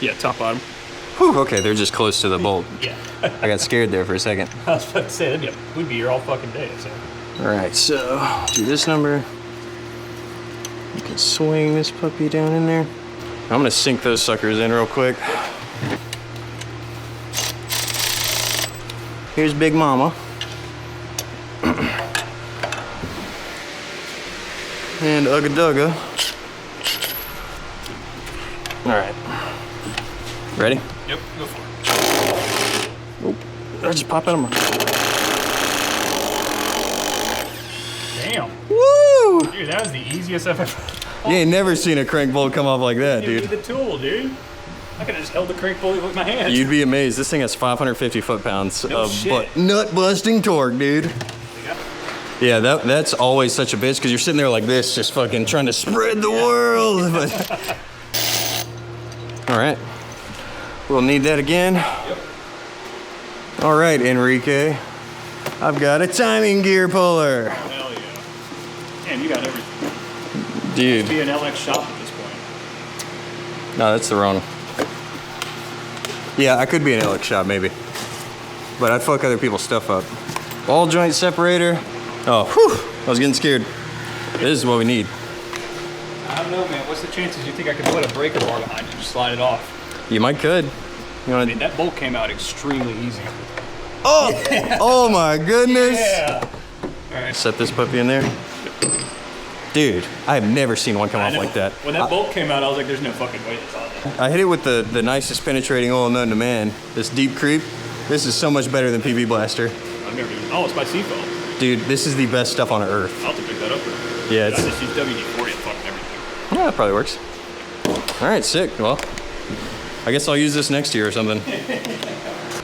Yeah, top bottom. Whew, okay, they're just close to the bolt. Yeah. I got scared there for a second. I was about to say, we'd be here all fucking day, so. All right, so do this number. You can swing this puppy down in there. I'm gonna sink those suckers in real quick. Here's Big Mama. And Ugga Dugga. All right. Ready? Yep, go for it. Oh, I just popped out of my... Damn. Woo! Dude, that was the easiest I've ever... You ain't never seen a crank bolt come off like that, You dude. need the tool, dude. I could have just held the crank pulley with my hands. You'd be amazed. This thing has 550 foot-pounds No of shit. nut-busting torque, dude. Yeah, that's always such a bitch because you're sitting there like this, just fucking trying to spread the world. But... All right. We'll need that again. Yep. All right, Enrique. I've got a timing gear puller. Hell yeah. Damn, you got everything. Dude. Be an LX shop at this point. No, that's the wrong. Yeah, I could be an LX shop maybe. But I'd fuck other people's stuff up. Ball joint separator. Oh, whew, I was getting scared. This is what we need. I don't know, man. What's the chances you think I could put a breaker bar behind it and just slide it off? You might could. You I wanna... mean, that bolt came out extremely easy. Oh! Yeah. Oh my goodness! Yeah! Alright. Set this puppy in there. Dude, I have never seen one come off like that. When that bolt came out, I was like, there's no fucking way it's on there. I hit it with the nicest penetrating oil known to man. This deep creep. This is so much better than PB Blaster. I've never even... Oh, it's by Seafoam. Dude, this is the best stuff on earth. I'll have to pick that up. Yeah, I it's... just use WD-40 and fucking everything. Yeah, that probably works. All right, sick. Well, I guess I'll use this next year or something.